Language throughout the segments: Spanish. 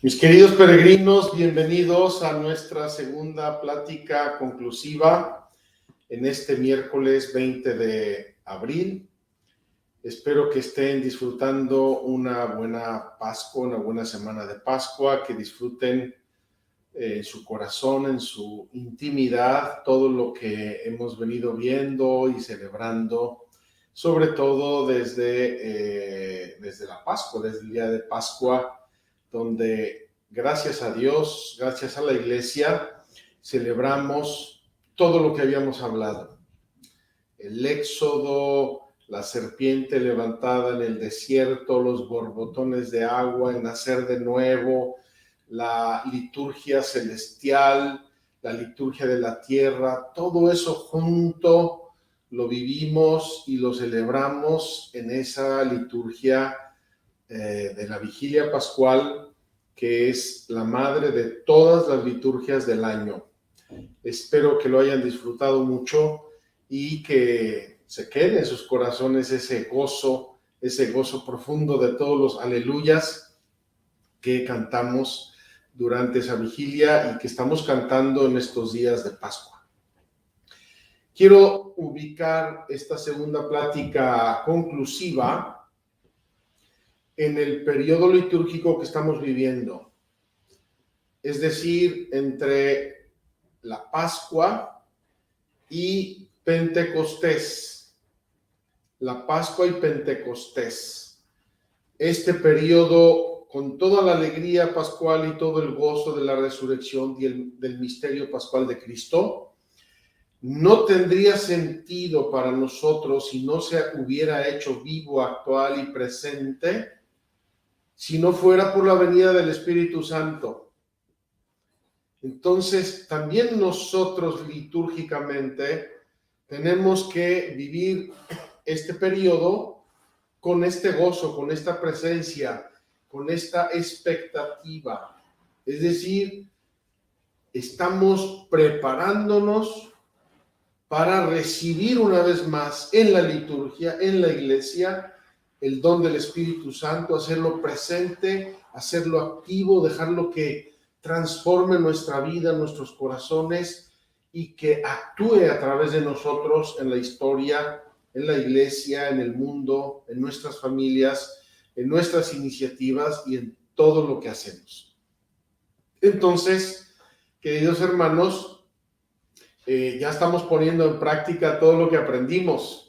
Mis queridos peregrinos, bienvenidos a nuestra segunda plática conclusiva en este miércoles 20 de abril. Espero que estén disfrutando una buena Pascua, una buena semana de Pascua, que disfruten en su corazón, en su intimidad, todo lo que hemos venido viendo y celebrando, sobre todo desde la Pascua, desde el día de Pascua, donde gracias a Dios, gracias a la Iglesia, celebramos todo lo que habíamos hablado. El éxodo, la serpiente levantada en el desierto, los borbotones de agua, el nacer de nuevo, la liturgia celestial, la liturgia de la tierra, todo eso junto lo vivimos y lo celebramos en esa liturgia de la vigilia pascual, que es la madre de todas las liturgias del año. Espero que lo hayan disfrutado mucho y que se quede en sus corazones ese gozo profundo de todos los aleluyas que cantamos durante esa vigilia y que estamos cantando en estos días de Pascua. Quiero ubicar esta segunda plática conclusiva en el periodo litúrgico que estamos viviendo, es decir, entre la Pascua y Pentecostés. La Pascua y Pentecostés. Este periodo, con toda la alegría pascual y todo el gozo de la resurrección y del misterio pascual de Cristo, no tendría sentido para nosotros si no se hubiera hecho vivo, actual y presente, si no fuera por la venida del Espíritu Santo. Entonces, también nosotros litúrgicamente tenemos que vivir este periodo con este gozo, con esta presencia, con esta expectativa. Es decir, estamos preparándonos para recibir una vez más en la liturgia, en la iglesia, el don del Espíritu Santo, hacerlo presente, hacerlo activo, dejarlo que transforme nuestra vida, nuestros corazones y que actúe a través de nosotros en la historia, en la iglesia, en el mundo, en nuestras familias, en nuestras iniciativas y en todo lo que hacemos. Entonces, queridos hermanos, ya estamos poniendo en práctica todo lo que aprendimos.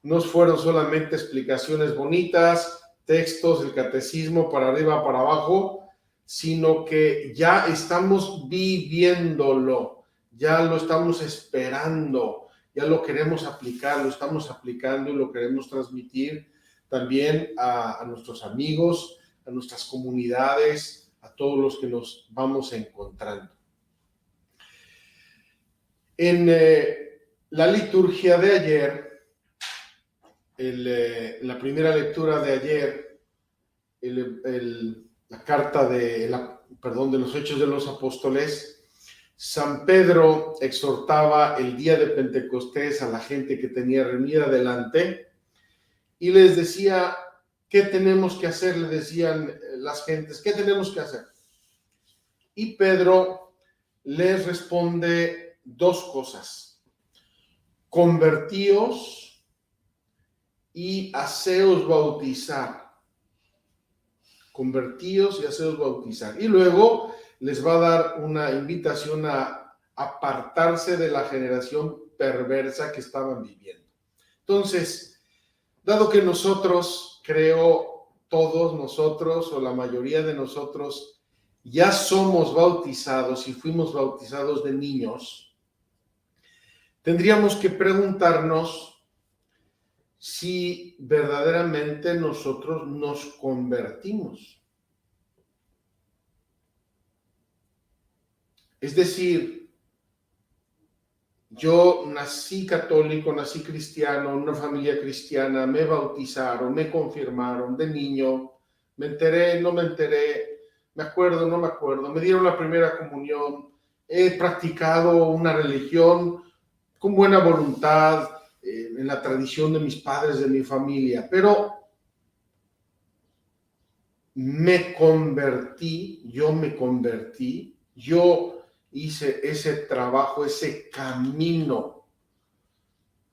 No fueron solamente explicaciones bonitas, textos, el catecismo para arriba, para abajo, sino que ya estamos viviéndolo, ya lo estamos esperando, ya lo queremos aplicar, lo estamos aplicando y lo queremos transmitir también a nuestros amigos, a nuestras comunidades, a todos los que nos vamos encontrando. En la liturgia de ayer, la primera lectura de ayer, la carta de los Hechos de los Apóstoles, San Pedro exhortaba el día de Pentecostés a la gente que tenía reunida delante y les decía, ¿qué tenemos que hacer? Le decían las gentes, ¿qué tenemos que hacer? Y Pedro les responde dos cosas: convertíos y haceos bautizar. Convertíos y haceos bautizar. Y luego les va a dar una invitación a apartarse de la generación perversa que estaban viviendo. Entonces, dado que nosotros, creo, todos nosotros o la mayoría de nosotros ya somos bautizados y fuimos bautizados de niños, tendríamos que preguntarnos si verdaderamente nosotros nos convertimos. Es decir, yo nací católico, nací cristiano, en una familia cristiana, me bautizaron, me confirmaron de niño, me enteré, no me enteré, me acuerdo, no me acuerdo, me dieron la primera comunión, he practicado una religión con buena voluntad, en la tradición de mis padres, de mi familia, pero me convertí, yo hice ese trabajo, ese camino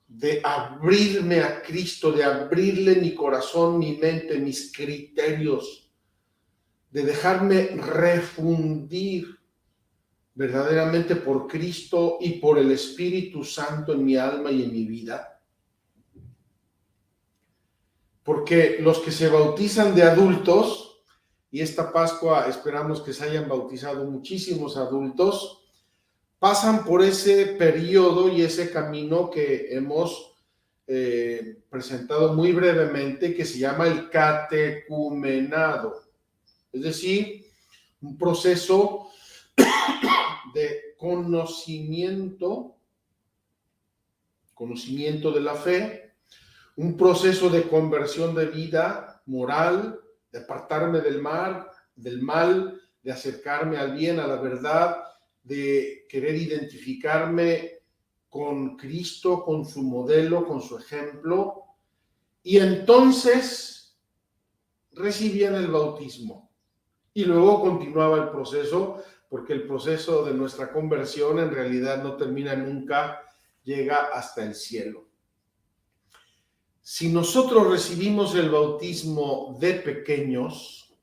de abrirme a Cristo, de abrirle mi corazón, mi mente, mis criterios, de dejarme refundir verdaderamente por Cristo y por el Espíritu Santo en mi alma y en mi vida. Porque los que se bautizan de adultos, y esta Pascua esperamos que se hayan bautizado muchísimos adultos, pasan por ese periodo y ese camino que hemos presentado muy brevemente, que se llama el catecumenado. Es decir, un proceso de conocimiento de la fe, un proceso de conversión de vida moral, de apartarme del mal, de acercarme al bien, a la verdad, de querer identificarme con Cristo, con su modelo, con su ejemplo, y entonces recibían el bautismo. Y luego continuaba el proceso, porque el proceso de nuestra conversión en realidad no termina nunca, llega hasta el cielo. Si nosotros recibimos el bautismo de pequeños,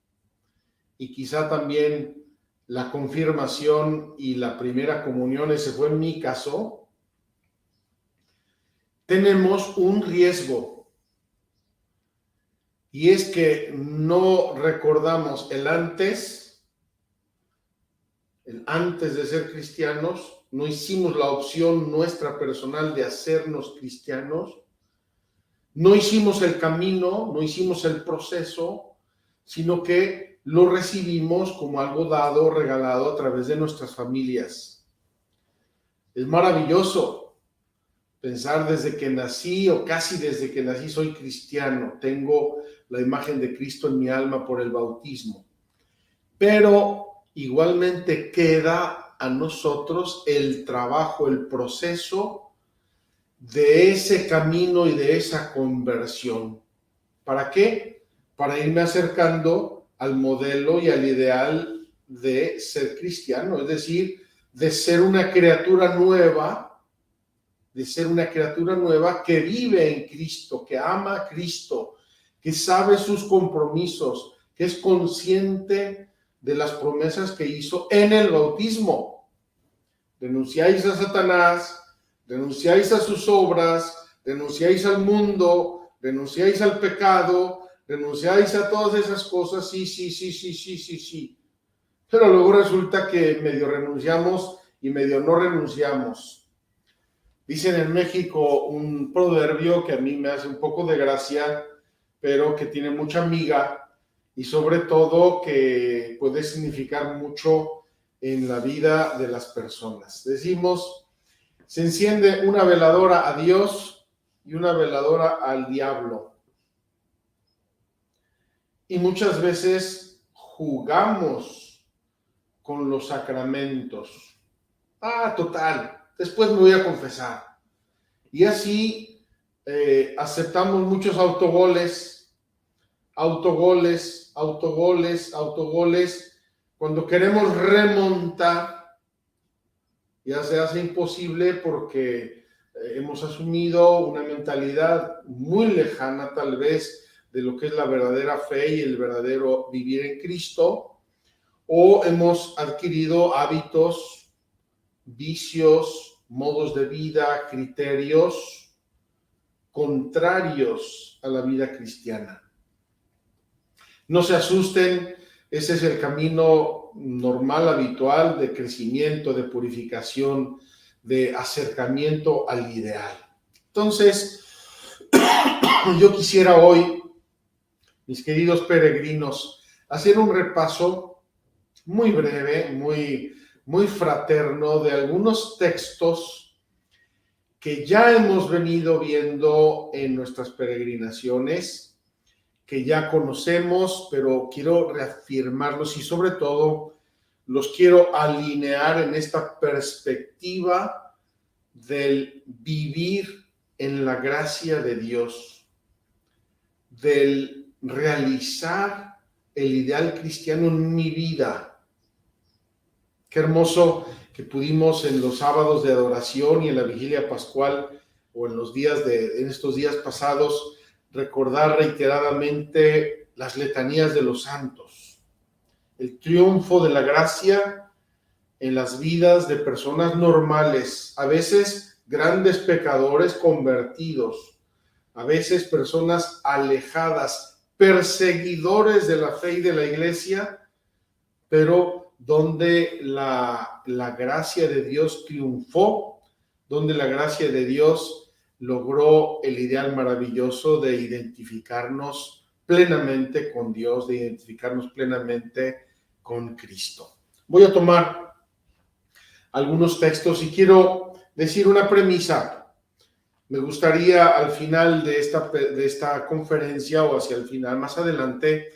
y quizá también la confirmación y la primera comunión, ese fue en mi caso, tenemos un riesgo, y es que no recordamos el antes de ser cristianos, no hicimos la opción nuestra personal de hacernos cristianos, no hicimos el camino, no hicimos el proceso, sino que lo recibimos como algo dado, regalado a través de nuestras familias. Es maravilloso pensar desde que nací o casi desde que nací soy cristiano, tengo la imagen de Cristo en mi alma por el bautismo, pero igualmente queda a nosotros el trabajo, el proceso de ese camino y de esa conversión. ¿Para qué? Para irme acercando al modelo y al ideal de ser cristiano, es decir, de ser una criatura nueva, que vive en Cristo, que ama a Cristo, que sabe sus compromisos, que es consciente de las promesas que hizo en el bautismo. Renunciáis a Satanás, renunciáis a sus obras, renunciáis al mundo, renunciáis al pecado, renunciáis a todas esas cosas, sí. Pero luego resulta que medio renunciamos y medio no renunciamos. Dicen en México un proverbio que a mí me hace un poco de gracia, pero que tiene mucha miga y sobre todo que puede significar mucho en la vida de las personas. Decimos, se enciende una veladora a Dios y una veladora al diablo. Y muchas veces jugamos con los sacramentos. Total, después me voy a confesar. Y así aceptamos muchos autogoles, cuando queremos remontar. Ya se hace imposible porque hemos asumido una mentalidad muy lejana tal vez de lo que es la verdadera fe y el verdadero vivir en Cristo, o hemos adquirido hábitos, vicios, modos de vida, criterios contrarios a la vida cristiana. No se asusten, ese es el camino normal, habitual de crecimiento, de purificación, de acercamiento al ideal. Entonces, yo quisiera hoy, mis queridos peregrinos, hacer un repaso muy breve, muy fraterno de algunos textos que ya hemos venido viendo en nuestras peregrinaciones, que ya conocemos, pero quiero reafirmarlos y sobre todo los quiero alinear en esta perspectiva del vivir en la gracia de Dios, del realizar el ideal cristiano en mi vida. Qué hermoso que pudimos en los sábados de adoración y en la vigilia pascual o en estos días pasados recordar reiteradamente las letanías de los santos, el triunfo de la gracia en las vidas de personas normales, a veces grandes pecadores convertidos, a veces personas alejadas, perseguidores de la fe y de la iglesia, pero donde la gracia de Dios triunfó, donde la gracia de Dios logró el ideal maravilloso de identificarnos plenamente con Dios, de identificarnos plenamente con Cristo. Voy a tomar algunos textos y quiero decir una premisa. Me gustaría al final de esta conferencia o hacia el final, más adelante,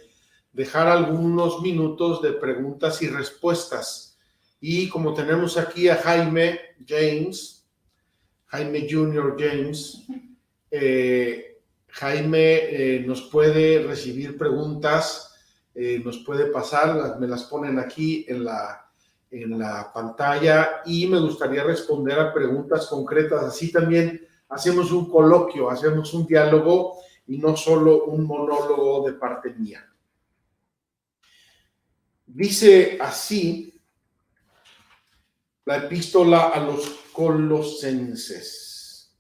dejar algunos minutos de preguntas y respuestas. Y como tenemos aquí a Jaime Junior James, Jaime nos puede recibir preguntas, nos puede pasar, me las ponen aquí en la pantalla y me gustaría responder a preguntas concretas. Así también hacemos un coloquio, hacemos un diálogo y no solo un monólogo de parte mía. Dice así la epístola a los Colosenses,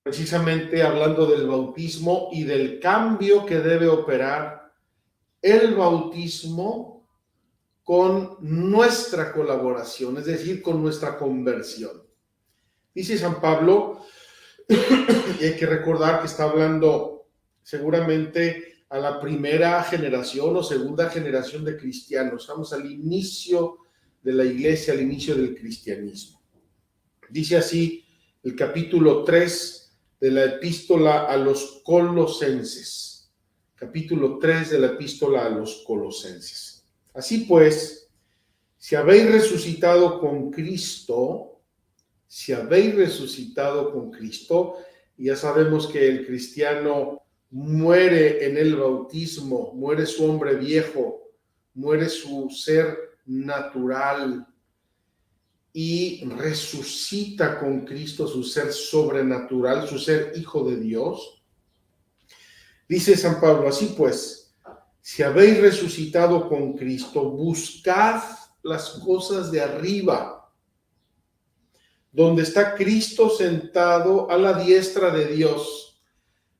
precisamente hablando del bautismo y del cambio que debe operar el bautismo con nuestra colaboración, es decir, con nuestra conversión. Dice San Pablo, y hay que recordar que está hablando seguramente a la primera generación o segunda generación de cristianos. Estamos al inicio de la iglesia, al inicio del cristianismo. Dice así el capítulo 3 de la epístola a los Colosenses. Capítulo 3 de la epístola a los Colosenses. Así pues, si habéis resucitado con Cristo, y ya sabemos que el cristiano muere en el bautismo, muere su hombre viejo, muere su ser natural y resucita con Cristo su ser sobrenatural, su ser hijo de Dios. Dice San Pablo, así pues, si habéis resucitado con Cristo, buscad las cosas de arriba, donde está Cristo sentado a la diestra de Dios.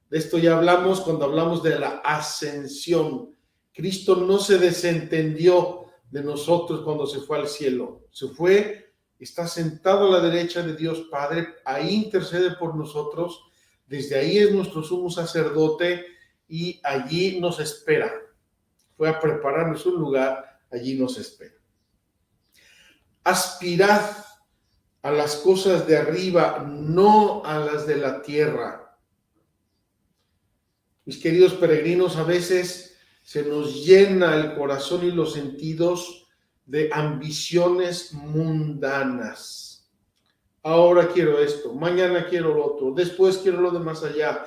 De esto ya hablamos cuando hablamos de la ascensión. Cristo no se desentendió de nosotros cuando se fue al cielo. Se fue, está sentado a la derecha de Dios Padre, ahí intercede por nosotros, desde ahí es nuestro sumo sacerdote y allí nos espera. Fue a prepararnos un lugar, allí nos espera. Aspirad a las cosas de arriba, no a las de la tierra. Mis queridos peregrinos, a veces se nos llena el corazón y los sentidos de ambiciones mundanas. Ahora quiero esto, mañana quiero lo otro, después quiero lo de más allá.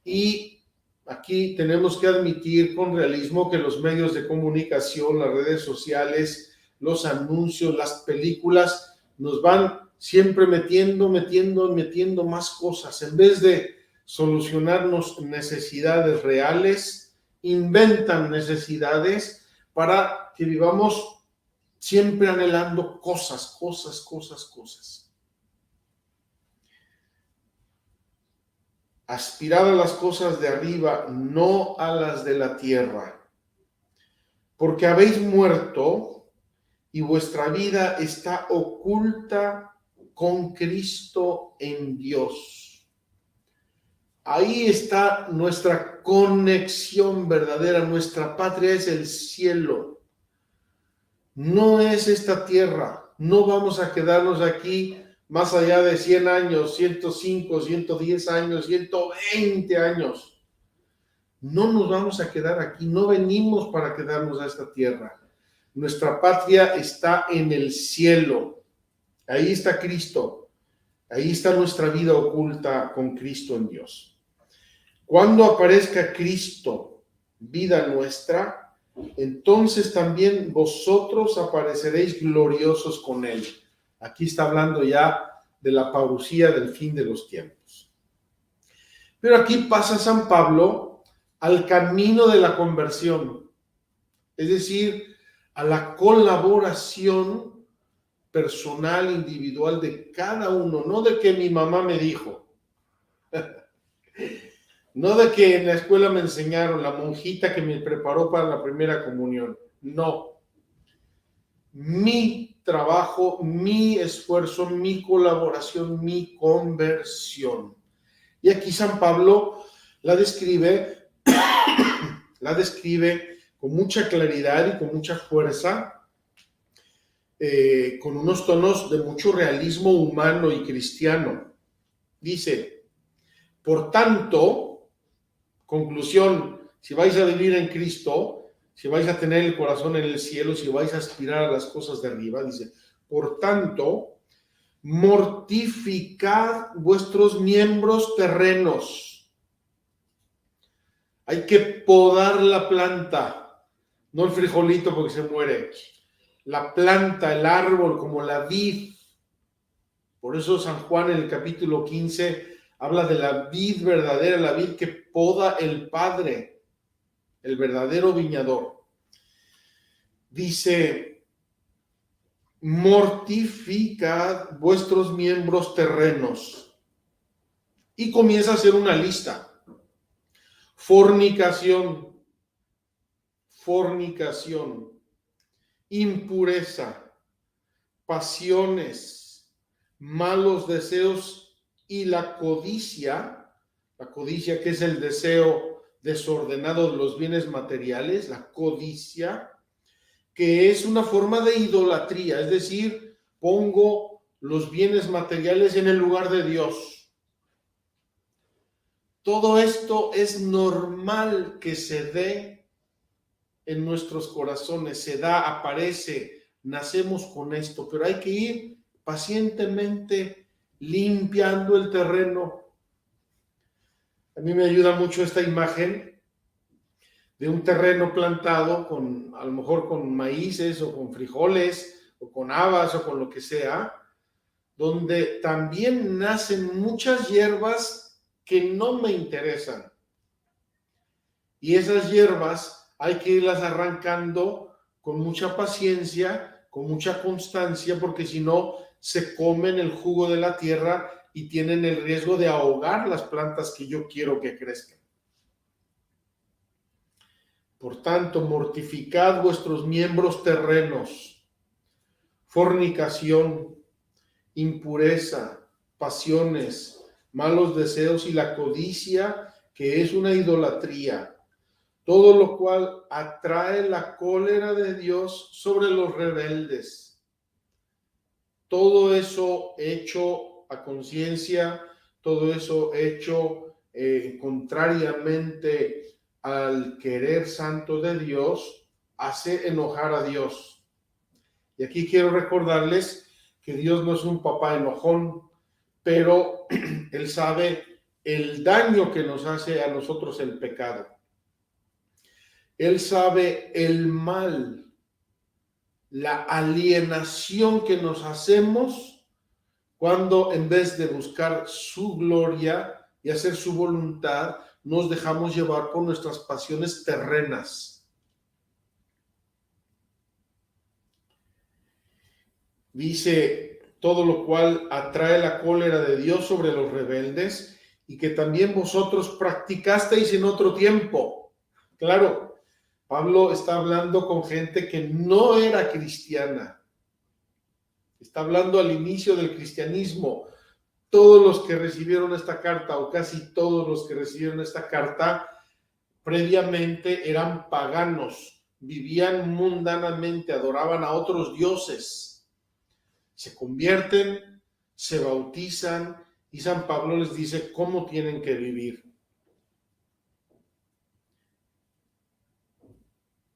Y aquí tenemos que admitir con realismo que los medios de comunicación, las redes sociales, los anuncios, las películas, nos van siempre metiendo más cosas. En vez de solucionarnos necesidades reales, inventan necesidades para que vivamos siempre anhelando cosas. Aspirad a las cosas de arriba, no a las de la tierra, porque habéis muerto y vuestra vida está oculta con Cristo en Dios. Ahí está nuestra conexión verdadera, nuestra patria es el cielo, no es esta tierra. No vamos a quedarnos aquí más allá de 100 años, 105, 110 años, 120 años. No nos vamos a quedar aquí, no venimos para quedarnos a esta tierra. Nuestra patria está en el cielo. Ahí está Cristo, ahí está nuestra vida oculta con Cristo en Dios. Cuando aparezca Cristo vida nuestra, entonces también vosotros apareceréis gloriosos con él. Aquí está hablando ya de la parucía del fin de los tiempos. Pero aquí pasa San Pablo al camino de la conversión, es decir, a la colaboración personal, individual de cada uno, no de que mi mamá me dijo, no de que en la escuela me enseñaron, la monjita que me preparó para la primera comunión, no. Mi trabajo, mi esfuerzo, mi colaboración, mi conversión. Y aquí San Pablo la describe con mucha claridad y con mucha fuerza, con unos tonos de mucho realismo humano y cristiano. Dice, por tanto, conclusión, si vais a vivir en Cristo, si vais a tener el corazón en el cielo, si vais a aspirar a las cosas de arriba, dice, por tanto, mortificad vuestros miembros terrenos. Hay que podar la planta, no el frijolito porque se muere. La planta, el árbol, como la vid. Por eso San Juan en el capítulo 15 habla de la vid verdadera, la vid que poda el Padre, el verdadero viñador. Dice, mortificad vuestros miembros terrenos. Y comienza a hacer una lista. Fornicación, impureza, pasiones, malos deseos y la codicia que es el deseo desordenado de los bienes materiales, la codicia, que es una forma de idolatría, es decir, pongo los bienes materiales en el lugar de Dios. Todo esto es normal que se dé en nuestros corazones, se da, aparece, nacemos con esto, pero hay que ir pacientemente limpiando el terreno. A mí me ayuda mucho esta imagen de un terreno plantado con, a lo mejor con maíces o con frijoles o con habas o con lo que sea, donde también nacen muchas hierbas que no me interesan. Y esas hierbas hay que irlas arrancando con mucha paciencia, con mucha constancia, porque si no se comen el jugo de la tierra y tienen el riesgo de ahogar las plantas que yo quiero que crezcan. Por tanto, mortificad vuestros miembros terrenos, fornicación, impureza, pasiones, malos deseos y la codicia, que es una idolatría, todo lo cual atrae la cólera de Dios sobre los rebeldes. Todo eso hecho a conciencia, todo eso hecho contrariamente al querer santo de Dios, hace enojar a Dios. Y aquí quiero recordarles que Dios no es un papá enojón, pero Él sabe el daño que nos hace a nosotros el pecado. Él sabe el mal, la alienación que nos hacemos cuando en vez de buscar su gloria y hacer su voluntad, nos dejamos llevar por nuestras pasiones terrenas. Dice, todo lo cual atrae la cólera de Dios sobre los rebeldes y que también vosotros practicasteis en otro tiempo. Claro, Pablo está hablando con gente que no era cristiana. Está hablando al inicio del cristianismo. Todos los que recibieron esta carta, o casi todos los que recibieron esta carta, previamente eran paganos, vivían mundanamente, adoraban a otros dioses. Se convierten, se bautizan y San Pablo les dice cómo tienen que vivir.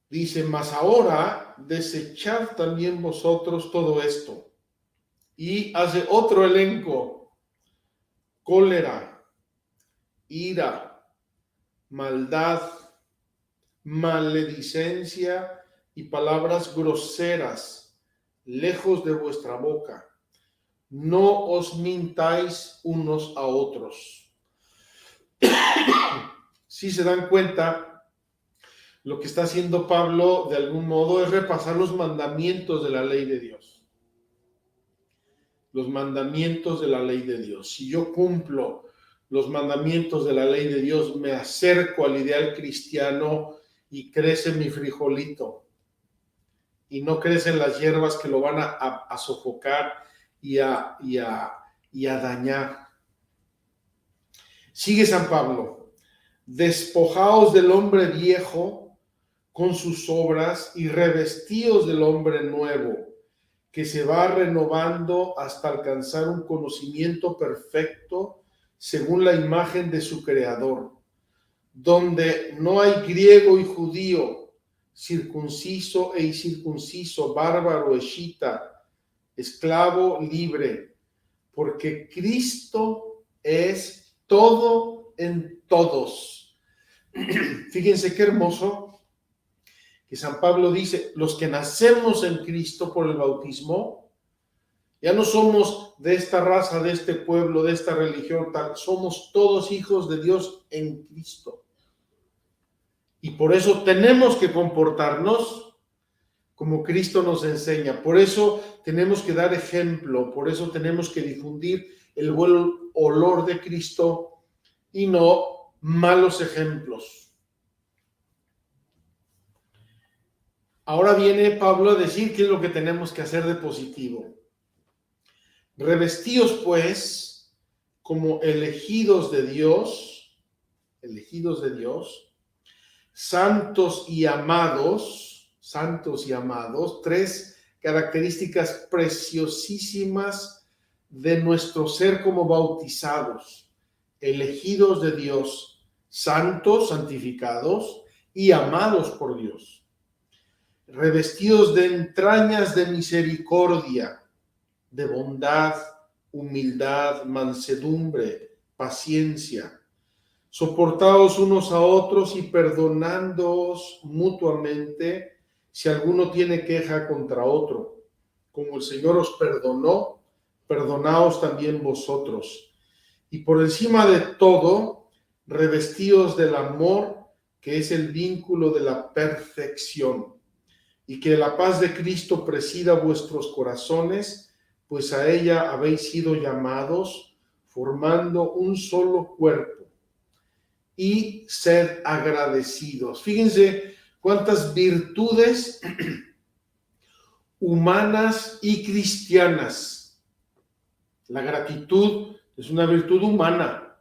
Dice, mas ahora desechad también vosotros todo esto. Y hace otro elenco: cólera, ira, maldad, maledicencia y palabras groseras lejos de vuestra boca. No os mintáis unos a otros. Si se dan cuenta, lo que está haciendo Pablo de algún modo es repasar los mandamientos de la ley de Dios. Los mandamientos de la ley de Dios. Si yo cumplo los mandamientos de la ley de Dios, me acerco al ideal cristiano y crece mi frijolito. Y no crecen las hierbas que lo van a sofocar y a dañar. Sigue San Pablo. Despojaos del hombre viejo con sus obras y revestíos del hombre nuevo, que se va renovando hasta alcanzar un conocimiento perfecto según la imagen de su Creador, donde no hay griego y judío, circunciso e incircunciso, bárbaro, escita, esclavo, libre, porque Cristo es todo en todos. Fíjense qué hermoso que San Pablo dice, los que nacemos en Cristo por el bautismo, ya no somos de esta raza, de este pueblo, de esta religión, tal, somos todos hijos de Dios en Cristo. Y por eso tenemos que comportarnos como Cristo nos enseña. Por eso tenemos que dar ejemplo, por eso tenemos que difundir el buen olor de Cristo y no malos ejemplos. Ahora viene Pablo a decir qué es lo que tenemos que hacer de positivo. Revestíos, pues, como elegidos de Dios, santos y amados, tres características preciosísimas de nuestro ser como bautizados, elegidos de Dios, santos, santificados y amados por Dios. Revestidos de entrañas de misericordia, de bondad, humildad, mansedumbre, paciencia, soportaos unos a otros y perdonándoos mutuamente si alguno tiene queja contra otro. Como el Señor os perdonó, perdonaos también vosotros. Y por encima de todo, revestíos del amor, que es el vínculo de la perfección. Y que la paz de Cristo presida vuestros corazones, pues a ella habéis sido llamados, formando un solo cuerpo. Y sed agradecidos. Fíjense cuántas virtudes humanas y cristianas. La gratitud es una virtud humana.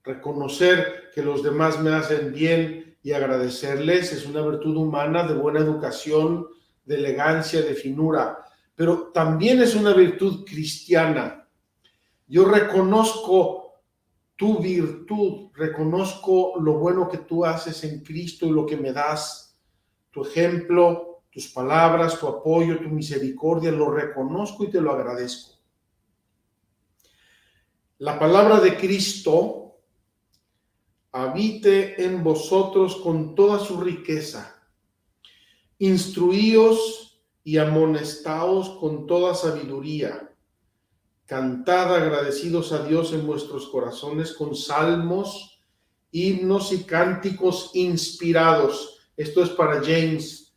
Reconocer que los demás me hacen bien y agradecerles es una virtud humana de buena educación, de elegancia, de finura, pero también es una virtud cristiana. Yo reconozco tu virtud, reconozco lo bueno que tú haces en Cristo y lo que me das, tu ejemplo, tus palabras, tu apoyo, tu misericordia, lo reconozco y te lo agradezco. La palabra de Cristo habite en vosotros con toda su riqueza. Instruíos y amonestaos con toda sabiduría. Cantad agradecidos a Dios en vuestros corazones con salmos, himnos y cánticos inspirados. Esto es para James,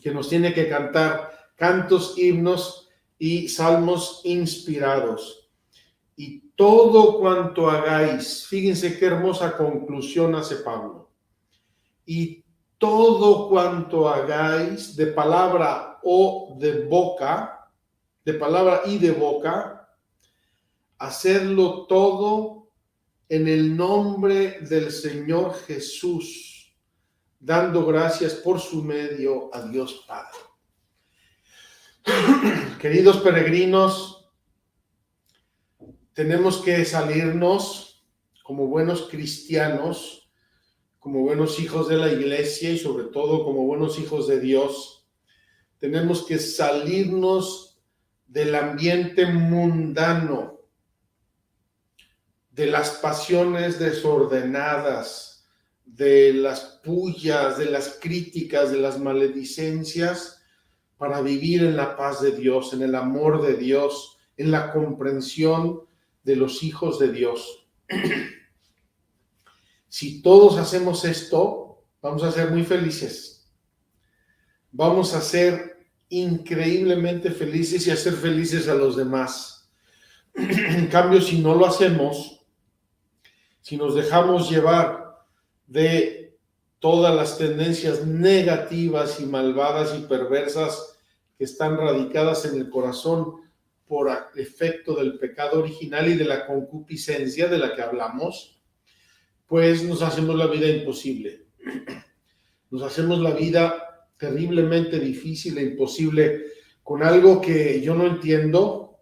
que nos tiene que cantar cantos, himnos y salmos inspirados. Y todo cuanto hagáis, fíjense qué hermosa conclusión hace Pablo. Y todo cuanto hagáis de palabra o de boca, de palabra y de boca, hacedlo todo en el nombre del Señor Jesús, dando gracias por su medio a Dios Padre. Queridos peregrinos, tenemos que salirnos como buenos cristianos, como buenos hijos de la iglesia y sobre todo como buenos hijos de Dios. Tenemos que salirnos del ambiente mundano, de las pasiones desordenadas, de las pullas, de las críticas, de las maledicencias, para vivir en la paz de Dios, en el amor de Dios, en la comprensión de los hijos de Dios. Si todos hacemos esto, vamos a ser muy felices. Vamos a ser increíblemente felices y hacer felices a los demás. En cambio, si no lo hacemos, si nos dejamos llevar de todas las tendencias negativas y malvadas y perversas que están radicadas en el corazón por efecto del pecado original y de la concupiscencia de la que hablamos, pues nos hacemos la vida imposible. Nos hacemos la vida terriblemente difícil e imposible con algo que yo no entiendo,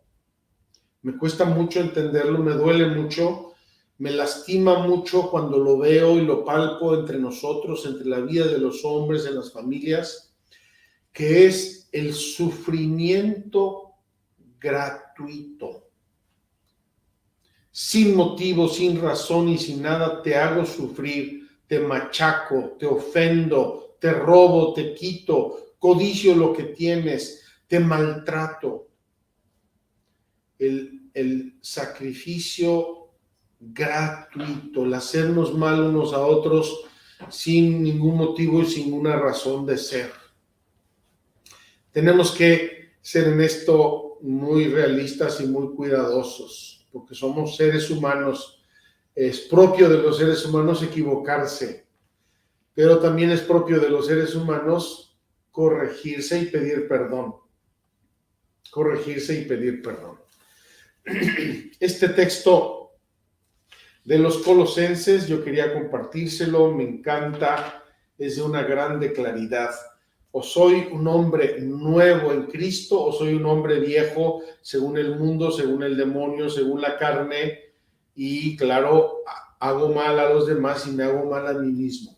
me cuesta mucho entenderlo, me duele mucho, me lastima mucho cuando lo veo y lo palpo entre nosotros, entre la vida de los hombres, en las familias, que es el sufrimiento gratuito. Sin motivo, sin razón y sin nada, te hago sufrir, te machaco, te ofendo, te robo, te quito, codicio lo que tienes, te maltrato. El sacrificio gratuito, el hacernos mal unos a otros sin ningún motivo y sin una razón de ser. Tenemos que ser en esto muy realistas y muy cuidadosos, porque somos seres humanos. Es propio de los seres humanos equivocarse, pero también es propio de los seres humanos corregirse y pedir perdón. Corregirse y pedir perdón. Este texto de los Colosenses yo quería compartírselo, me encanta, es de una grande claridad. O soy un hombre nuevo en Cristo, o soy un hombre viejo según el mundo, según el demonio, según la carne, y claro, hago mal a los demás y me hago mal a mí mismo.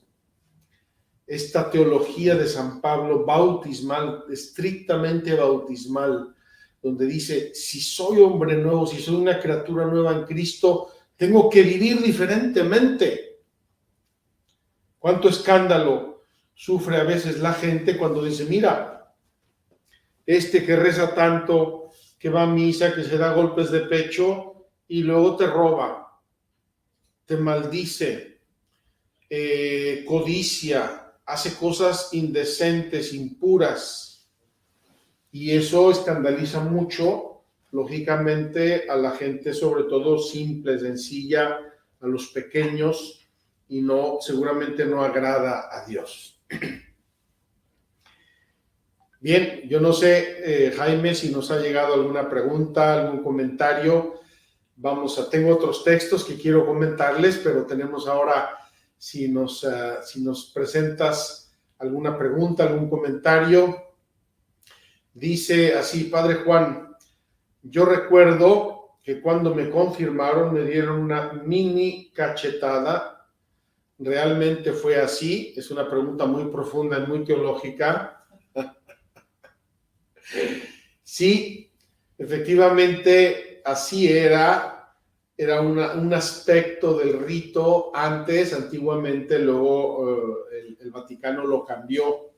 Esta teología de San Pablo, bautismal, estrictamente bautismal, donde dice, si soy hombre nuevo, si soy una criatura nueva en Cristo, tengo que vivir diferentemente. ¿Cuánto escándalo sufre a veces la gente cuando dice, mira, este que reza tanto, que va a misa, que se da golpes de pecho y luego te roba, te maldice, codicia, hace cosas indecentes, impuras? Y eso escandaliza mucho, lógicamente, a la gente, sobre todo simple, sencilla, a los pequeños, y no, seguramente no agrada a Dios. Bien, yo no sé, Jaime, si nos ha llegado alguna pregunta, algún comentario. Tengo otros textos que quiero comentarles, pero tenemos ahora, si nos presentas alguna pregunta, algún comentario. Dice así, Padre Juan, yo recuerdo que cuando me confirmaron me dieron una mini cachetada. ¿Realmente fue así? Es una pregunta muy profunda y muy teológica. Sí, efectivamente así era un aspecto del rito antiguamente, luego el Vaticano lo cambió.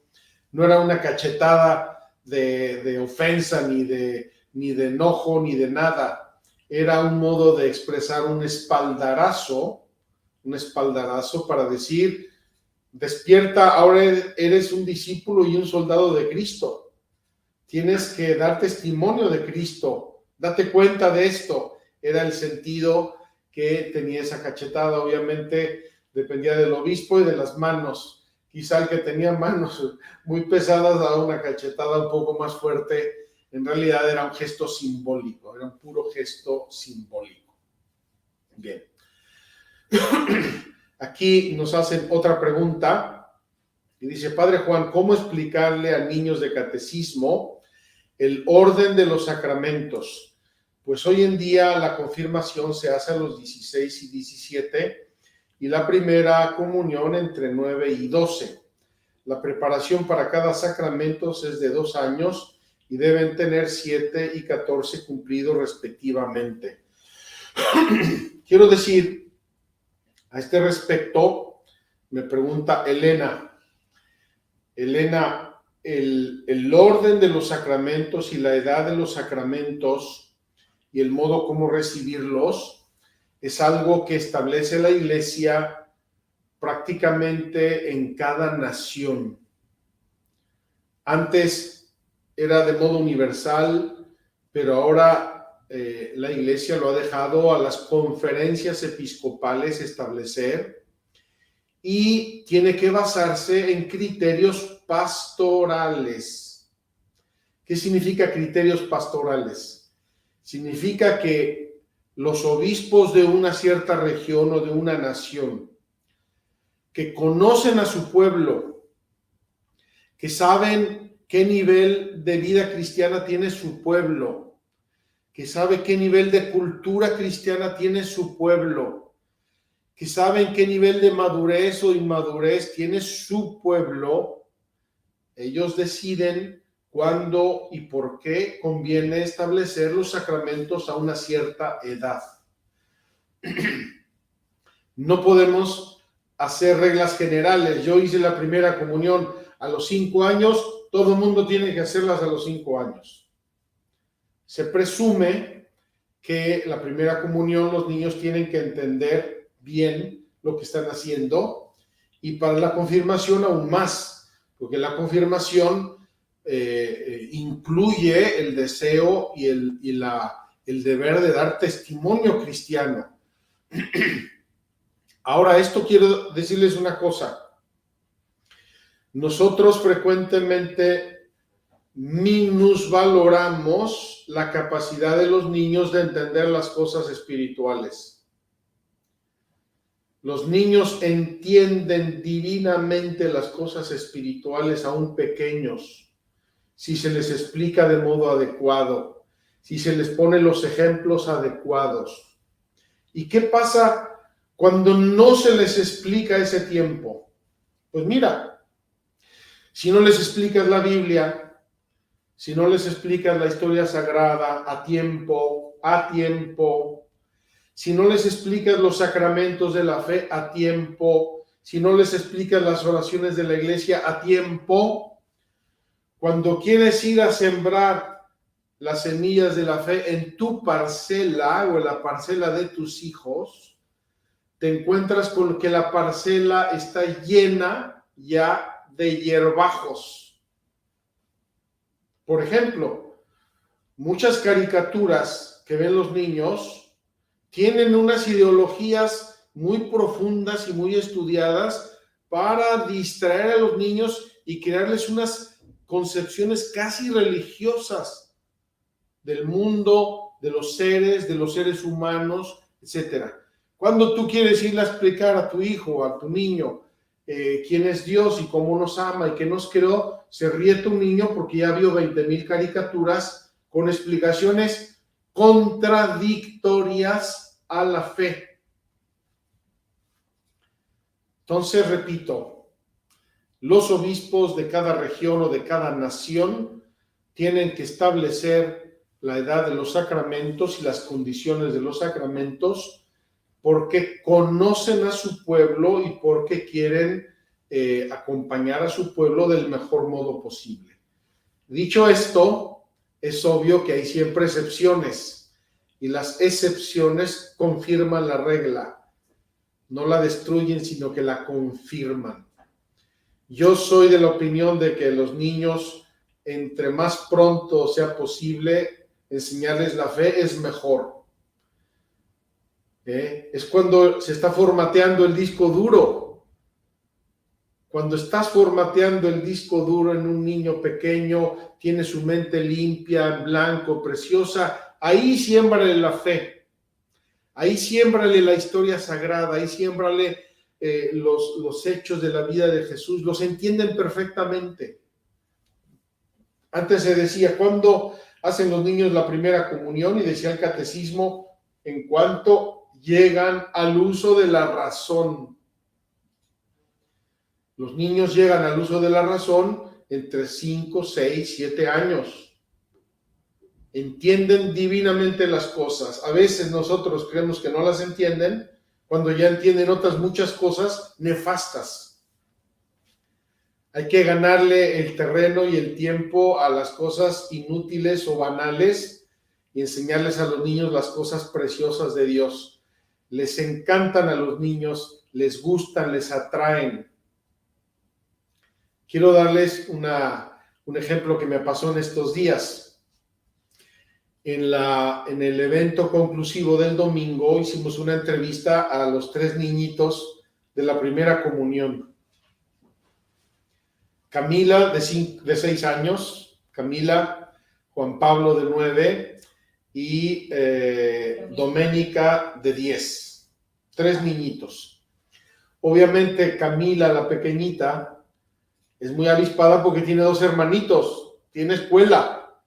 No era una cachetada de ofensa, ni de enojo, ni de nada. Era un modo de expresar un espaldarazo para decir, despierta, ahora eres un discípulo y un soldado de Cristo. Tienes que dar testimonio de Cristo. Date cuenta de esto. Era el sentido que tenía esa cachetada. Obviamente dependía del obispo y de las manos. Quizá el que tenía manos muy pesadas daba una cachetada un poco más fuerte. En realidad era un gesto simbólico, era un puro gesto simbólico. Bien. Aquí nos hacen otra pregunta y dice, Padre Juan, ¿cómo explicarle a niños de catecismo el orden de los sacramentos? Pues hoy en día la confirmación se hace a los 16 y 17 y la primera comunión entre 9 y 12. La preparación para cada sacramento es de 2 años y deben tener 7 y 14 cumplidos respectivamente. Quiero decir, a este respecto, Me pregunta Elena. Elena, el orden de los sacramentos y la edad de los sacramentos y el modo como recibirlos es algo que establece la Iglesia prácticamente en cada nación. Antes era de modo universal, pero ahora la Iglesia lo ha dejado a las conferencias episcopales establecer y tiene que basarse en criterios pastorales. ¿Qué significa criterios pastorales? Significa que los obispos de una cierta región o de una nación que conocen a su pueblo, que saben qué nivel de vida cristiana tiene su pueblo, que sabe qué nivel de cultura cristiana tiene su pueblo, que saben qué nivel de madurez o inmadurez tiene su pueblo, ellos deciden cuándo y por qué conviene establecer los sacramentos a una cierta edad. No podemos hacer reglas generales. Yo hice la primera comunión a los 5 años, todo el mundo tiene que hacerlas a los 5 años. Se presume que la primera comunión los niños tienen que entender bien lo que están haciendo, y para la confirmación aún más, porque la confirmación incluye el deseo y el deber de dar testimonio cristiano. Ahora, esto quiero decirles una cosa. Nosotros frecuentemente minusvaloramos la capacidad de los niños de entender las cosas espirituales. Los niños entienden divinamente las cosas espirituales aún pequeños, si se les explica de modo adecuado, si se les pone los ejemplos adecuados. ¿Y qué pasa cuando no se les explica ese tiempo? Pues mira, si no les explicas la Biblia, si no les explicas la historia sagrada a tiempo, si no les explicas los sacramentos de la fe a tiempo, si no les explicas las oraciones de la iglesia a tiempo, cuando quieres ir a sembrar las semillas de la fe en tu parcela o en la parcela de tus hijos, te encuentras con que la parcela está llena ya de hierbajos. Por ejemplo, muchas caricaturas que ven los niños tienen unas ideologías muy profundas y muy estudiadas para distraer a los niños y crearles unas concepciones casi religiosas del mundo, de los seres humanos, etc. Cuando tú quieres irle a explicar a tu hijo, a tu niño, quién es Dios y cómo nos ama y qué nos creó, se ríe tu niño porque ya vio 20,000 caricaturas con explicaciones contradictorias a la fe. Entonces, repito, los obispos de cada región o de cada nación tienen que establecer la edad de los sacramentos y las condiciones de los sacramentos porque conocen a su pueblo y porque quieren acompañar a su pueblo del mejor modo posible. Dicho esto, es obvio que hay siempre excepciones y las excepciones confirman la regla, no la destruyen, sino que la confirman. Yo soy de la opinión de que los niños, entre más pronto sea posible, enseñarles la fe es mejor. Es cuando se está formateando el disco duro. Cuando estás formateando el disco duro en un niño pequeño, tiene su mente limpia, en blanco, preciosa, ahí siémbrale la fe, ahí siémbrale la historia sagrada, ahí siémbrale los hechos de la vida de Jesús, los entienden perfectamente. Antes se decía, ¿cuándo hacen los niños la primera comunión? Y decía el catecismo, en cuanto llegan al uso de la razón. Los niños llegan al uso de la razón entre 5, 6, 7 años. Entienden divinamente las cosas. A veces nosotros creemos que no las entienden cuando ya entienden otras muchas cosas nefastas. Hay que ganarle el terreno y el tiempo a las cosas inútiles o banales y enseñarles a los niños las cosas preciosas de Dios. Les encantan a los niños, les gustan, les atraen. Quiero darles un ejemplo que me pasó en estos días. En el evento conclusivo del domingo hicimos una entrevista a los 3 niñitos de la primera comunión. Camila, de 6 años, Camila, Juan Pablo, de 9, y Doménica, de 10. 3 niñitos. Obviamente Camila, la pequeñita, es muy avispada porque tiene 2 hermanitos, tiene escuela.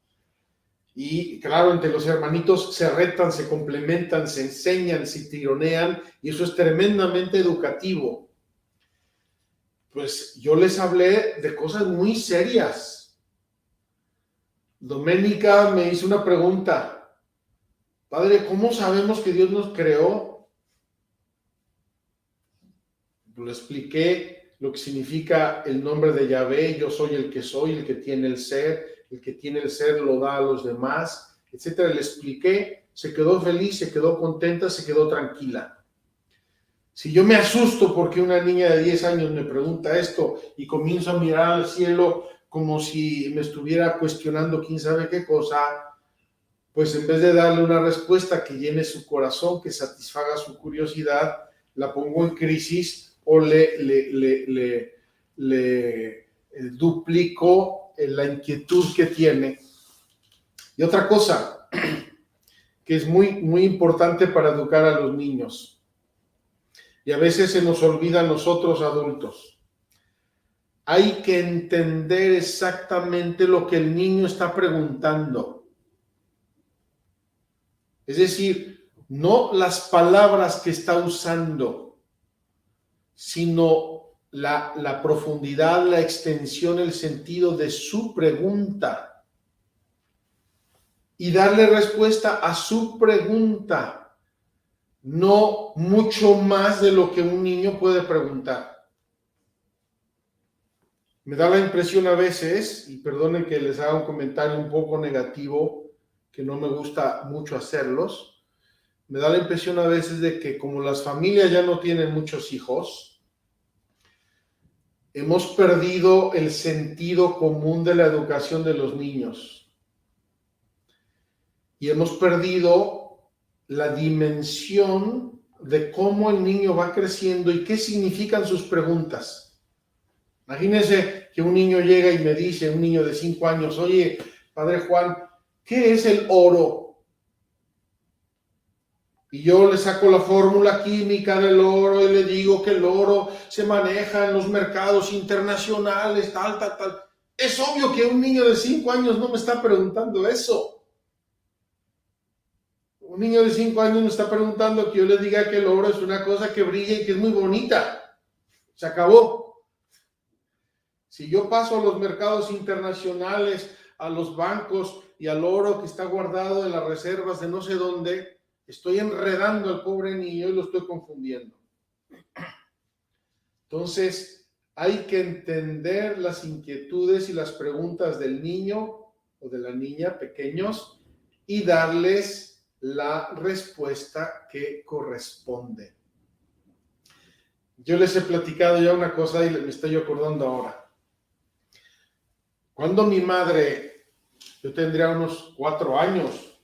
Y claro, entre los hermanitos se retan, se complementan, se enseñan, se tironean, y eso es tremendamente educativo. Pues yo les hablé de cosas muy serias. Doménica me hizo una pregunta: padre, ¿cómo sabemos que Dios nos creó? Le expliqué lo que significa el nombre de Yahvé: yo soy el que soy, el que tiene el ser lo da a los demás, etcétera. Le expliqué, se quedó feliz, se quedó contenta, se quedó tranquila. Si yo me asusto porque una niña de 10 años me pregunta esto y comienzo a mirar al cielo como si me estuviera cuestionando quién sabe qué cosa, pues en vez de darle una respuesta que llene su corazón, que satisfaga su curiosidad, la pongo en crisis o le duplico la inquietud que tiene. Y otra cosa que es muy, muy importante para educar a los niños, y a veces se nos olvida a nosotros adultos: hay que entender exactamente lo que el niño está preguntando. Es decir, no las palabras que está usando, sino la profundidad, la extensión, el sentido de su pregunta. Y darle respuesta a su pregunta. No mucho más de lo que un niño puede preguntar. Me da la impresión a veces, y perdonen que les haga un comentario un poco negativo, que no me gusta mucho hacerlos, me da la impresión a veces de que como las familias ya no tienen muchos hijos, hemos perdido el sentido común de la educación de los niños. Y hemos perdido la dimensión de cómo el niño va creciendo y qué significan sus preguntas. Imagínense que un niño llega y me dice, un niño de 5 años: oye, padre Juan, ¿qué es el oro? Y yo le saco la fórmula química del oro y le digo que el oro se maneja en los mercados internacionales, tal. Es obvio que un niño de 5 años no me está preguntando eso. Un niño de 5 años me está preguntando que yo le diga que el oro es una cosa que brilla y que es muy bonita. Se acabó. Si yo paso a los mercados internacionales, a los bancos y al oro que está guardado en las reservas de no sé dónde, estoy enredando al pobre niño y lo estoy confundiendo. Entonces, hay que entender las inquietudes y las preguntas del niño o de la niña pequeños y darles la respuesta que corresponde. Yo les he platicado ya una cosa y me estoy acordando ahora. Cuando mi madre, yo tendría unos 4 años,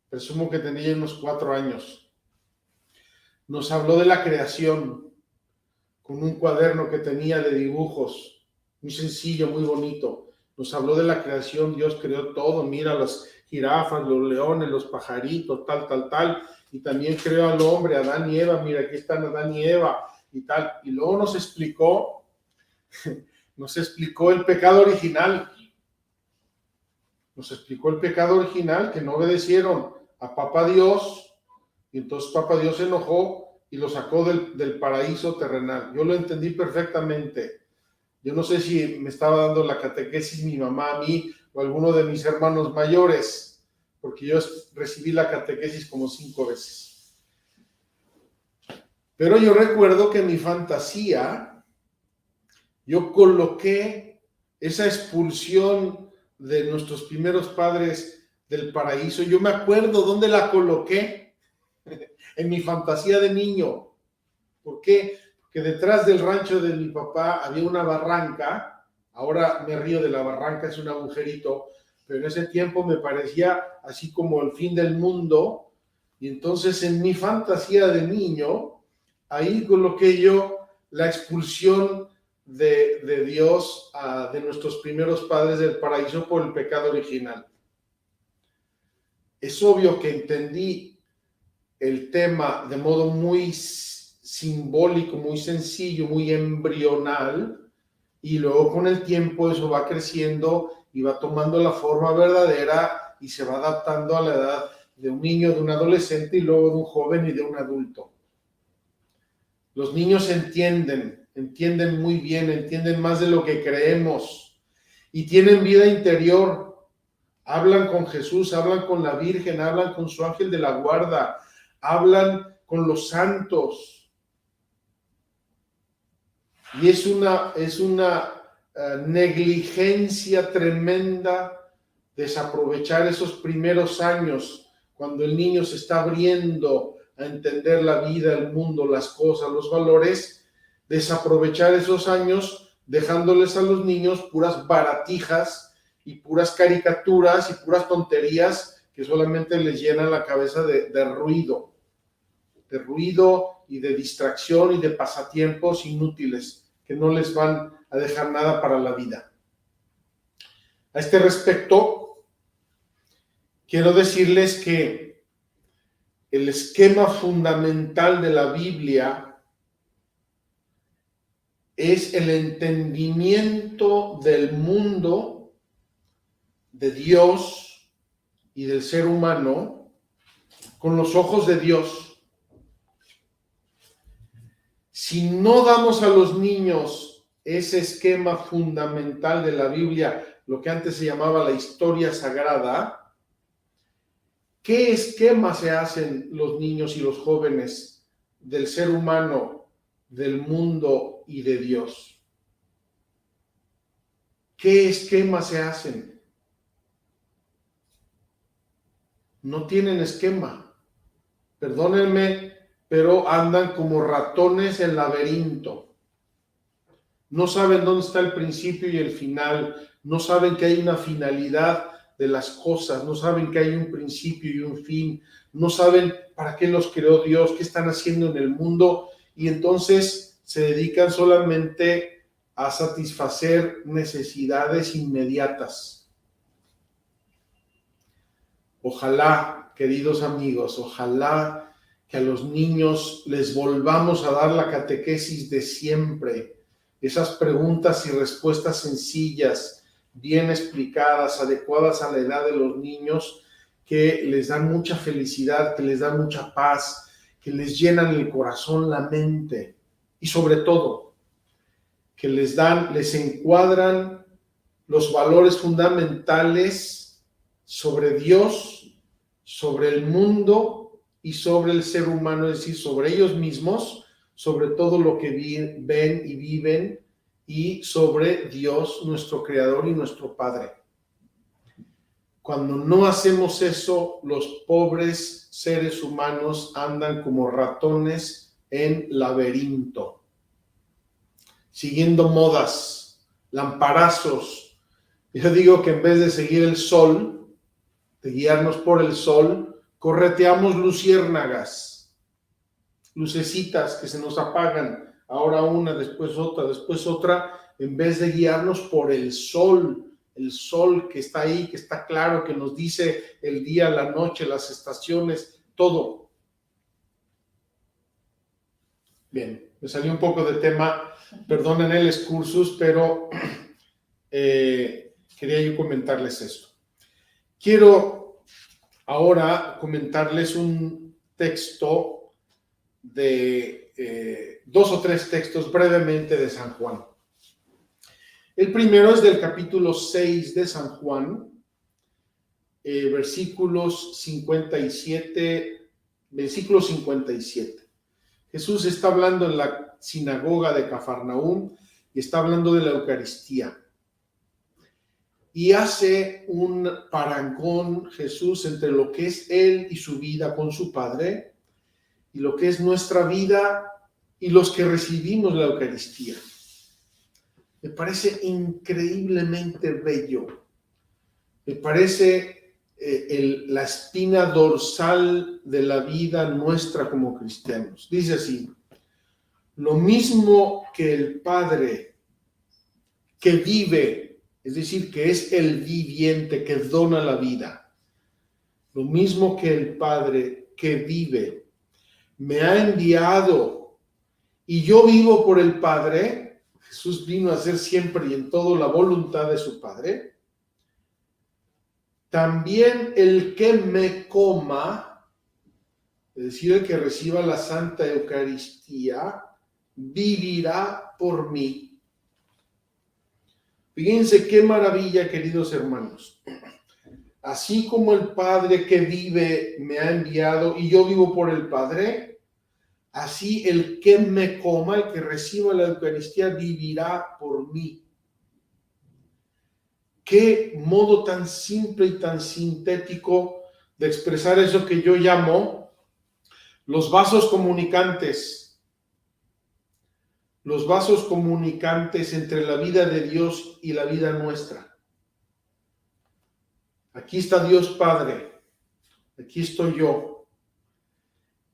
presumo que tenía unos 4 años, nos habló de la creación con un cuaderno que tenía de dibujos, muy sencillo, muy bonito. Nos habló de la creación, Dios creó todo, mira las jirafas, los leones, los pajaritos, tal, y también creó al hombre, Adán y Eva, mira, aquí están Adán y Eva, y tal. Y luego nos explicó el pecado original. Nos explicó el pecado original, que no obedecieron a Papá Dios, y entonces Papá Dios se enojó y lo sacó del paraíso terrenal. Yo lo entendí perfectamente. Yo no sé si me estaba dando la catequesis mi mamá a mí o alguno de mis hermanos mayores, porque yo recibí la catequesis como 5 veces. Pero yo recuerdo que mi fantasía Yo coloqué esa expulsión de nuestros primeros padres del paraíso. Yo me acuerdo dónde la coloqué, en mi fantasía de niño. ¿Por qué? Porque detrás del rancho de mi papá había una barranca. Ahora me río de la barranca, es un agujerito, pero en ese tiempo me parecía así como el fin del mundo. Y entonces en mi fantasía de niño, ahí coloqué yo la expulsión de Dios, de nuestros primeros padres del paraíso por el pecado original. Es obvio que entendí el tema de modo muy simbólico, muy sencillo, muy embrional, y luego con el tiempo eso va creciendo y va tomando la forma verdadera y se va adaptando a la edad de un niño, de un adolescente y luego de un joven y de un adulto. Los niños entienden muy bien, entienden más de lo que creemos y tienen vida interior. Hablan con Jesús, hablan con la Virgen, hablan con su ángel de la guarda, hablan con los santos. Y es una negligencia tremenda desaprovechar esos primeros años cuando el niño se está abriendo a entender la vida, el mundo, las cosas, los valores, desaprovechar esos años dejándoles a los niños puras baratijas y puras caricaturas y puras tonterías que solamente les llenan la cabeza de ruido y de distracción y de pasatiempos inútiles que no les van a dejar nada para la vida. A este respecto, quiero decirles que el esquema fundamental de la Biblia es el entendimiento del mundo, de Dios y del ser humano con los ojos de Dios. Si no damos a los niños ese esquema fundamental de la Biblia, lo que antes se llamaba la historia sagrada, ¿qué esquema se hacen los niños y los jóvenes del ser humano, del mundo y de Dios? ¿Qué esquema se hacen? No tienen esquema. Perdónenme, pero andan como ratones en laberinto. No saben dónde está el principio y el final. No saben que hay una finalidad de las cosas. No saben que hay un principio y un fin. No saben para qué los creó Dios, qué están haciendo en el mundo. Y entonces se dedican solamente a satisfacer necesidades inmediatas. Ojalá, queridos amigos, ojalá que a los niños les volvamos a dar la catequesis de siempre, esas preguntas y respuestas sencillas, bien explicadas, adecuadas a la edad de los niños, que les dan mucha felicidad, que les dan mucha paz, que les llenan el corazón, la mente, y sobre todo, que les encuadran los valores fundamentales sobre Dios, sobre el mundo y sobre el ser humano, es decir, sobre ellos mismos, sobre todo lo que ven y viven, y sobre Dios, nuestro Creador y nuestro Padre. Cuando no hacemos eso, los pobres seres humanos andan como ratones en laberinto, siguiendo modas, lamparazos. Yo digo que en vez de seguir el sol, de guiarnos por el sol, correteamos luciérnagas, lucecitas que se nos apagan, ahora una, después otra, en vez de guiarnos por el sol que está ahí, que está claro, que nos dice el día, la noche, las estaciones, todo. Bien, me salió un poco de tema, perdonen el excursus, pero quería yo comentarles esto. Quiero ahora comentarles un texto de 2 o 3 textos brevemente de San Juan. El primero es del capítulo 6 de San Juan, versículo 57. Jesús está hablando en la sinagoga de Cafarnaúm y está hablando de la Eucaristía. Y hace un parangón Jesús entre lo que es Él y su vida con su Padre y lo que es nuestra vida y los que recibimos la Eucaristía. Me parece increíblemente bello. Me parece la espina dorsal de la vida nuestra como cristianos. Dice así: lo mismo que el Padre que vive, es decir, que es el viviente, que dona la vida, lo mismo que el Padre que vive, me ha enviado y yo vivo por el Padre. Jesús vino a hacer siempre y en todo la voluntad de su Padre. También el que me coma, es decir, el que reciba la Santa Eucaristía, vivirá por mí. Fíjense qué maravilla, queridos hermanos. Así como el Padre que vive me ha enviado y yo vivo por el Padre, así el que me coma, el que reciba la Eucaristía, vivirá por mí. Qué modo tan simple y tan sintético de expresar eso que yo llamo los vasos comunicantes. Los vasos comunicantes entre la vida de Dios y la vida nuestra. Aquí está Dios Padre, aquí estoy yo,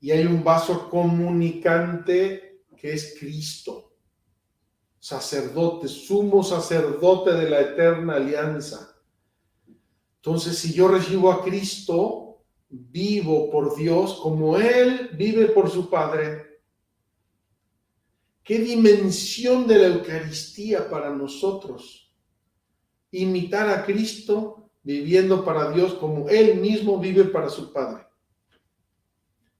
y hay un vaso comunicante que es Cristo, sacerdote, sumo sacerdote de la eterna alianza. Entonces, si yo recibo a Cristo, vivo por Dios como Él vive por su Padre. ¿Qué dimensión de la Eucaristía para nosotros? Imitar a Cristo viviendo para Dios como Él mismo vive para su Padre.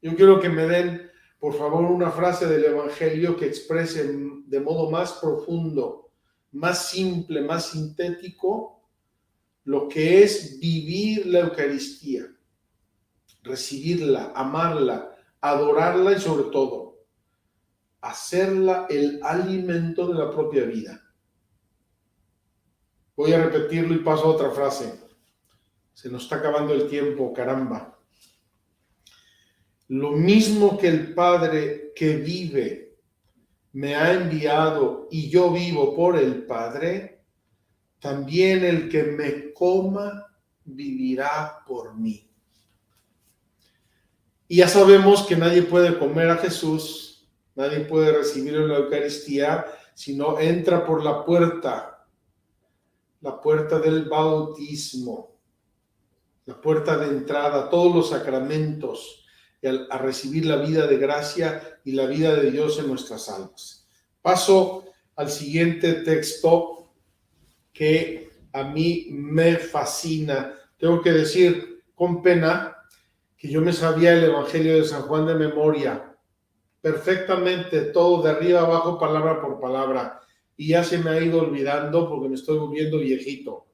Yo quiero que me den, por favor, una frase del Evangelio que exprese de modo más profundo, más simple, más sintético, lo que es vivir la Eucaristía, recibirla, amarla, adorarla y sobre todo, hacerla el alimento de la propia vida. Voy a repetirlo y paso a otra frase. Se nos está acabando el tiempo, caramba. Lo mismo que el Padre que vive me ha enviado y yo vivo por el Padre, también el que me coma vivirá por mí. Y ya sabemos que nadie puede comer a Jesús, nadie puede recibir la Eucaristía si no entra por la puerta del bautismo, la puerta de entrada a todos los sacramentos, a recibir la vida de gracia y la vida de Dios en nuestras almas. Paso al siguiente texto que a mí me fascina. Tengo que decir con pena que yo me sabía el Evangelio de San Juan de memoria, perfectamente, todo de arriba abajo, palabra por palabra, y ya se me ha ido olvidando porque me estoy volviendo viejito.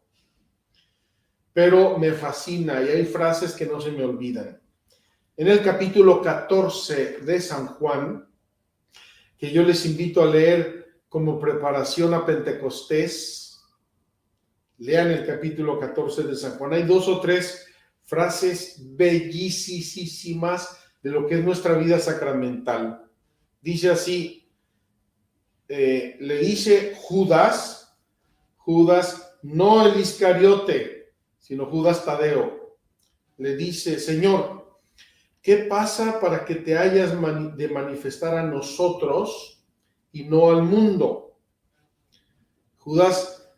Pero me fascina y hay frases que no se me olvidan. En el capítulo 14 de San Juan, que yo les invito a leer como preparación a Pentecostés, lean el capítulo 14 de San Juan. Hay 2 o 3 frases bellísimas de lo que es nuestra vida sacramental. Dice así, le dice Judas, no el Iscariote, sino Judas Tadeo, le dice: Señor, ¿qué pasa para que te hayas de manifestar a nosotros y no al mundo? Judas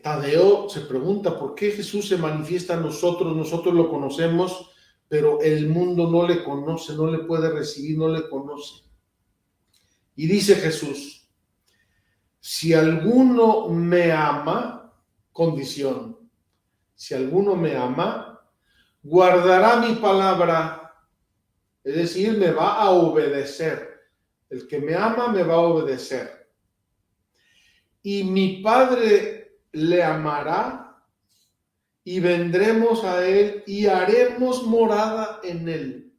Tadeo se pregunta, ¿por qué Jesús se manifiesta a nosotros? Nosotros lo conocemos, pero el mundo no le conoce, no le puede recibir, no le conoce. Y dice Jesús: si alguno me ama, condición, si alguno me ama, guardará mi palabra. Es decir, me va a obedecer. El que me ama me va a obedecer. Y mi Padre le amará y vendremos a él y haremos morada en él.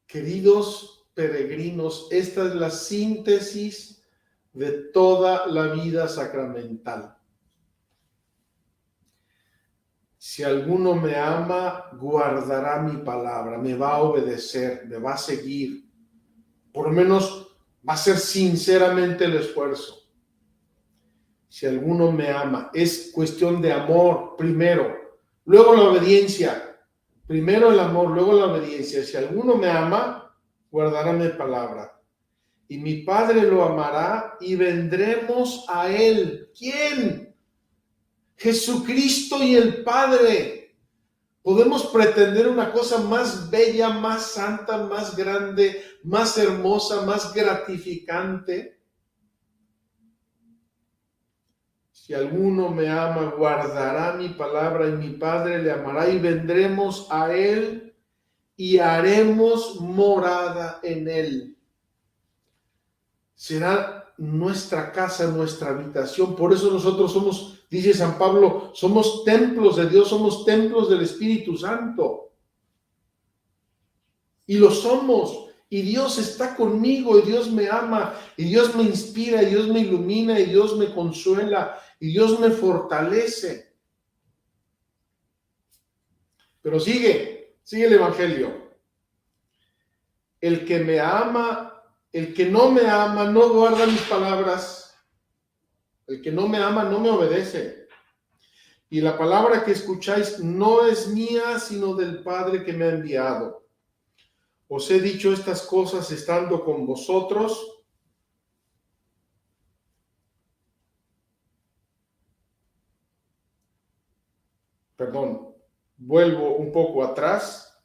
Queridos peregrinos, esta es la síntesis de toda la vida sacramental. Si alguno me ama, guardará mi palabra, me va a obedecer, me va a seguir. Por lo menos va a hacer sinceramente el esfuerzo. Si alguno me ama, es cuestión de amor primero, luego la obediencia. Primero el amor, luego la obediencia. Si alguno me ama, guardará mi palabra. Y mi Padre lo amará y vendremos a él. ¿Quién? Jesucristo y el Padre. ¿Podemos pretender una cosa más bella, más santa, más grande, más hermosa, más gratificante? Si alguno me ama, guardará mi palabra y mi Padre le amará y vendremos a él y haremos morada en él. Será nuestra casa, nuestra habitación. Por eso nosotros somos, dice San Pablo, somos templos de Dios, somos templos del Espíritu Santo. Y lo somos. Y Dios está conmigo, y Dios me ama, y Dios me inspira, y Dios me ilumina, y Dios me consuela, y Dios me fortalece. Pero sigue el Evangelio. El que me ama, el que no me ama, no guarda mis palabras. El que no me ama, no me obedece. Y la palabra que escucháis no es mía, sino del Padre que me ha enviado. Os he dicho estas cosas estando con vosotros. Perdón, vuelvo un poco atrás.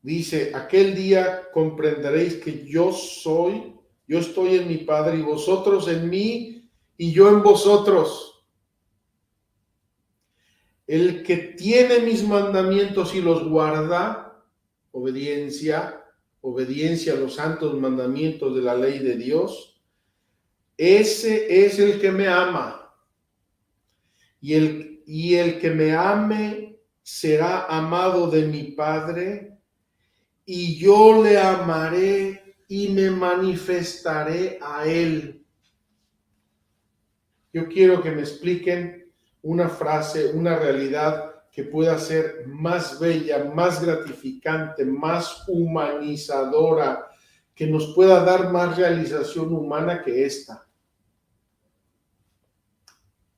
Dice, aquel día comprenderéis que yo estoy en mi Padre y vosotros en mí y yo en vosotros. El que tiene mis mandamientos y los guarda, obediencia a los santos mandamientos de la ley de Dios, ese es el que me ama. Y el que me ame será amado de mi Padre, y yo le amaré y me manifestaré a él. Yo quiero que me expliquen una frase, una realidad que pueda ser más bella, más gratificante, más humanizadora, que nos pueda dar más realización humana que esta.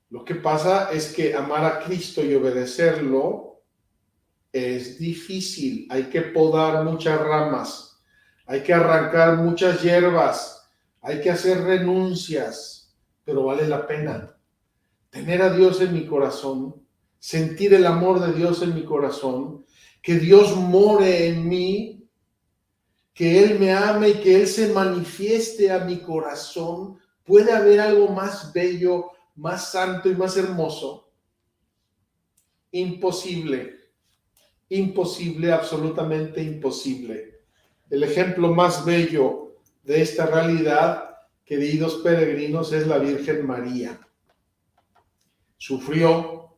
Lo que pasa es que amar a Cristo y obedecerlo es difícil. Hay que podar muchas ramas, hay que arrancar muchas hierbas, hay que hacer renuncias, pero vale la pena. Tener a Dios en mi corazón, sentir el amor de Dios en mi corazón, que Dios more en mí, que Él me ame y que Él se manifieste a mi corazón. ¿Puede haber algo más bello, más santo y más hermoso? Imposible. Imposible, absolutamente imposible. El ejemplo más bello de esta realidad, queridos peregrinos, es la Virgen María. Sufrió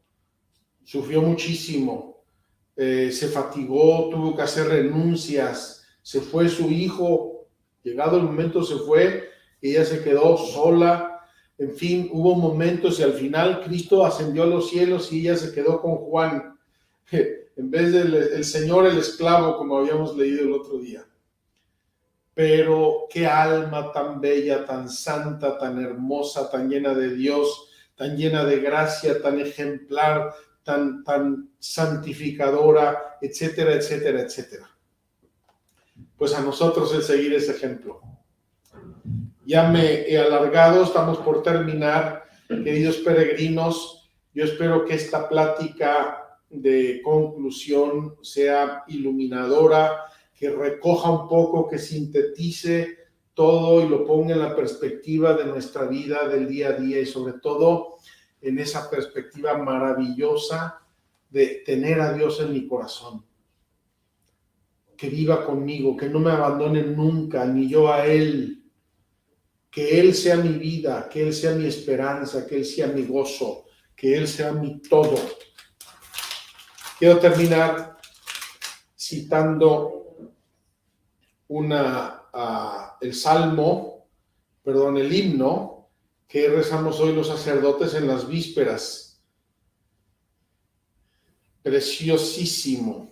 muchísimo, se fatigó, tuvo que hacer renuncias, se fue su hijo, llegado el momento se fue, ella se quedó sola, en fin, hubo momentos y al final Cristo ascendió a los cielos y ella se quedó con Juan, en vez del Señor el esclavo, como habíamos leído el otro día. Pero qué alma tan bella, tan santa, tan hermosa, tan llena de Dios, tan llena de gracia, tan ejemplar, tan santificadora, etcétera, etcétera, etcétera. Pues a nosotros el seguir ese ejemplo. Ya me he alargado, estamos por terminar, queridos peregrinos. Yo espero que esta plática de conclusión sea iluminadora, que recoja un poco, que sintetice todo y lo ponga en la perspectiva de nuestra vida del día a día y sobre todo en esa perspectiva maravillosa de tener a Dios en mi corazón, que viva conmigo, que no me abandone nunca, ni yo a Él, que Él sea mi vida, que Él sea mi esperanza, que Él sea mi gozo, que Él sea mi todo. Quiero terminar citando el himno que rezamos hoy los sacerdotes en las vísperas. Preciosísimo.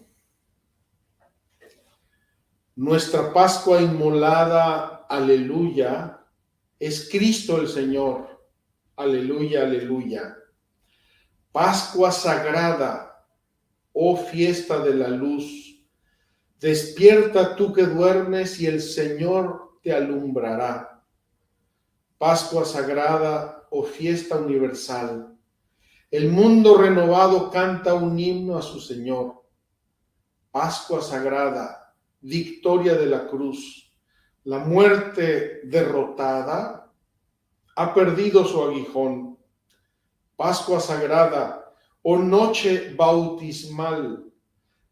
Nuestra Pascua inmolada, aleluya, es Cristo el Señor. Aleluya, aleluya. Pascua sagrada, oh fiesta de la luz, despierta tú que duermes y el Señor te alumbrará. Pascua sagrada, oh fiesta universal, el mundo renovado canta un himno a su Señor. Pascua sagrada, victoria de la cruz, la muerte derrotada ha perdido su aguijón. Pascua sagrada, oh noche bautismal,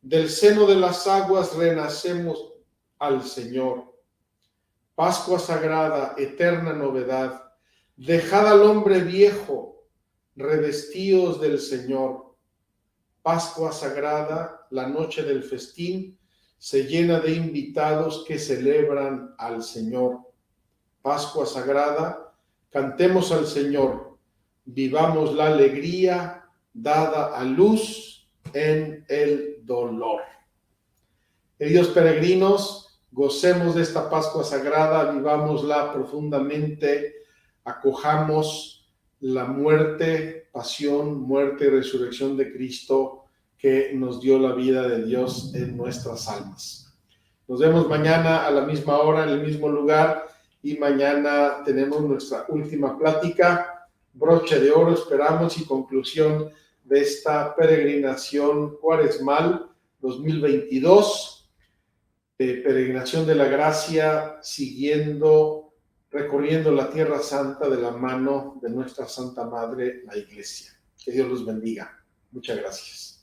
del seno de las aguas renacemos al Señor. Pascua sagrada, eterna novedad, dejad al hombre viejo, revestíos del Señor. Pascua sagrada, la noche del festín, se llena de invitados que celebran al Señor. Pascua sagrada, cantemos al Señor, vivamos la alegría dada a luz en el dolor. Queridos peregrinos, gocemos de esta Pascua sagrada, vivámosla profundamente, acojamos la muerte, pasión, muerte y resurrección de Cristo que nos dio la vida de Dios en nuestras almas. Nos vemos mañana a la misma hora, en el mismo lugar, y mañana tenemos nuestra última plática, broche de oro, esperamos, y conclusión de esta peregrinación cuaresmal 2022, peregrinación de la gracia, recorriendo la Tierra Santa de la mano de nuestra Santa Madre, la Iglesia. Que Dios los bendiga. Muchas gracias.